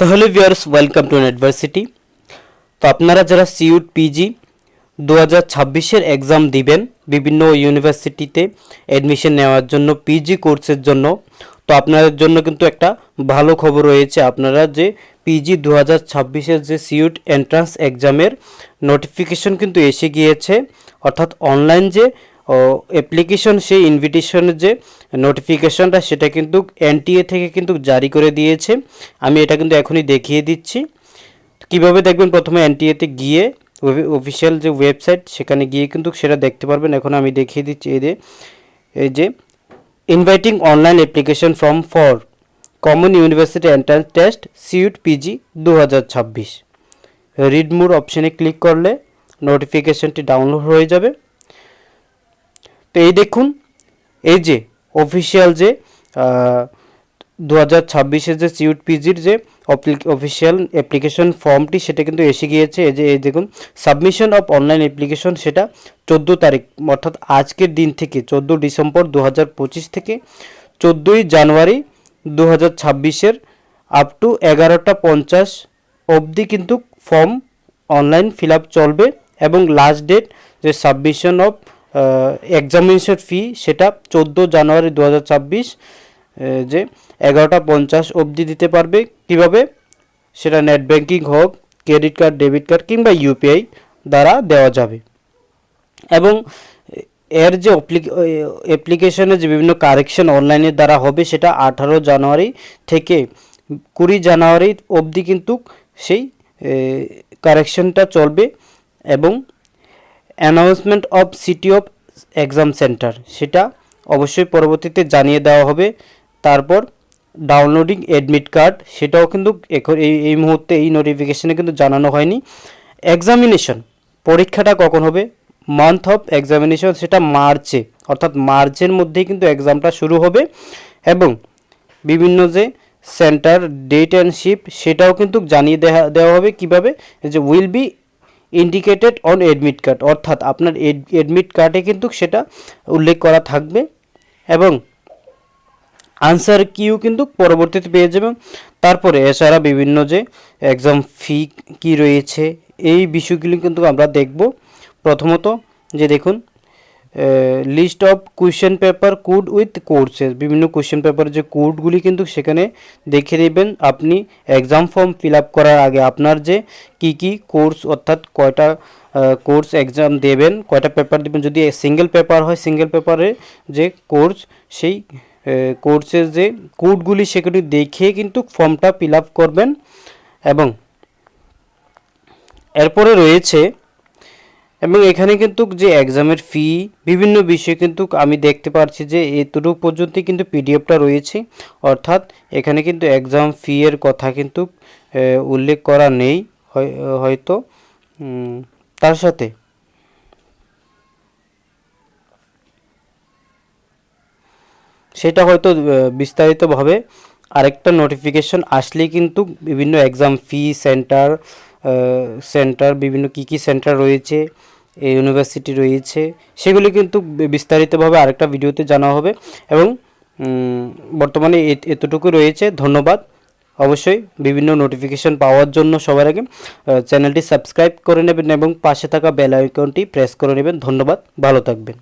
তো hello viewers, welcome to university. তো আপনারা যারা সিউট পিজি 2026-এর এক্সাম দিবেন বিভিন্ন ইউনিভার্সিটিতে অ্যাডমিশন নেওয়ার জন্য পিজি কোর্সের জন্য, তো আপনাদের জন্য কিন্তু একটা ভালো খবর রয়েছে। আপনারা যে পিজি 2026-এর যে সিউট এন্ট্রান্স এক্সামের নোটিফিকেশন কিন্তু এসে গিয়েছে, অর্থাৎ অনলাইন যে অ্যাপ্লিকেশন, সেই ইনভিটেশনের যে নোটিফিকেশনটা সেটা কিন্তু এনটিএ থেকে কিন্তু জারি করে দিয়েছে। আমি এটা কিন্তু এখনই দেখিয়ে দিচ্ছি কিভাবে দেখবেন। প্রথমে এনটিএতে গিয়ে অফিসিয়াল যে ওয়েবসাইট সেখানে গিয়ে কিন্তু সেটা দেখতে পারবেন। এখন আমি দেখিয়ে দিচ্ছি এই যে inviting online application form for common university entrance test CUET PG 2026, read more অপশানে ক্লিক করলে নোটিফিকেশনটি ডাউনলোড হয়ে যাবে। তো এই দেখুন, এই যে অফিসিয়াল যে 2026-এর যে সিউট পিজির যে অফিসিয়াল অ্যাপ্লিকেশন ফর্মটি সেটা কিন্তু এসে গিয়েছে। এই দেখুন, সাবমিশন অফ অনলাইন অ্যাপ্লিকেশন সেটা 14 তারিখ, অর্থাৎ আজকের দিন থেকে 14 ডিসেম্বর 2025 থেকে 14ই জানুয়ারি 2026-এর আপ টু 11টা 50 অবধি কিন্তু ফর্ম অনলাইন ফিল আপ চলবে। এবং লাস্ট ডেট যে সাবমিশন অফ এক্সামিনেশন ফি সেটা 14 জানুয়ারি 2026 যে 11টা 50 অবধি দিতে পারবে। কিভাবে? সেটা নেট ব্যাঙ্কিং হোক, ক্রেডিট কার্ড, ডেবিট কার্ড কিংবা ইউপিআই দ্বারা দেওয়া যাবে। এবং এর যে অ্যাপ্লিকেশনের যে বিভিন্ন কারেকশন অনলাইনের দ্বারা হবে সেটা 18 জানুয়ারি থেকে 20 জানুয়ারি অবধি কিন্তু সেই কারেকশনটা চলবে। এবং announcement of city of exam centre সেটা অবশ্যই পরবর্তীতে জানিয়ে দেওয়া হবে। তারপর ডাউনলোডিং অ্যাডমিট কার্ড সেটাও কিন্তু এই মুহূর্তে এই নোটিফিকেশনে কিন্তু জানানো হয়নি। এক্সামিনেশন পরীক্ষাটা কখন হবে, মান্থ অফ এক্সামিনেশন সেটা মার্চে, অর্থাৎ মার্চের মধ্যেই কিন্তু এক্সামটা শুরু হবে। এবং বিভিন্ন যে সেন্টার ডেট অ্যান্ড শিফট সেটাও কিন্তু জানিয়ে দেওয়া হবে। কিভাবে? যে will be indicated on admit card, অর্থাৎ আপনার অ্যাডমিট কার্ডে কিন্তু সেটা উল্লেখ করা থাকবে। এবং আনসার কিউ কিন্তু পরবর্তীতে পেয়ে যাবেন। তারপরে এছাড়া বিভিন্ন যে এক্সাম ফি কি রয়েছে এই বিষয়গুলি কিন্তু আমরা দেখব। প্রথমত যে দেখুন, list of question paper code with courses, বিভিন্ন কোয়েশ্চেন পেপারের যে কোডগুলি কিন্তু সেখানে দেখে দেবেন। আপনি এক্সাম ফর্ম ফিল আপ করার আগে আপনার যে কি কোর্স, অর্থাৎ কয়টা কোর্স এক্সাম দেবেন, কয়টা পেপার দেবেন। যদি সিঙ্গেল পেপার হয় সিঙ্গেল পেপারে যে কোর্স, সেই কোর্সের যে কোডগুলি সেগুলি দেখে কিন্তু ফর্মটা ফিল আপ করবেন। এবং এরপরে রয়েছে, এবং এখানে কিন্তু যে এক্সামের ফি বিভিন্ন বিষয় কিন্তু আমি দেখতে পাচ্ছি যে এতটুকু পর্যন্তই কিন্তু পিডিএফটা রয়েছে, অর্থাৎ এখানে কিন্তু এক্সাম ফি এর কথা কিন্তু উল্লেখ করা নেই। হয়তো তার সাথে সেটা হয়তো বিস্তারিতভাবে আরেকটা নোটিফিকেশন আসলেই কিন্তু বিভিন্ন এক্সাম ফি সেন্টার বিভিন্ন কী সেন্টার রয়েছে, ইউনিভার্সিটি রয়েছে, সেগুলি কিন্তু বিস্তারিতভাবে আরেকটা ভিডিওতে জানা হবে। এবং বর্তমানে এতটুকু রয়েছে। ধন্যবাদ। অবশ্যই বিভিন্ন নোটিফিকেশন পাওয়ার জন্য সবার আগে চ্যানেলটি সাবস্ক্রাইব করে নেবেন এবং পাশে থাকা বেল আইকনটি প্রেস করে নেবেন। ধন্যবাদ, ভালো থাকবেন।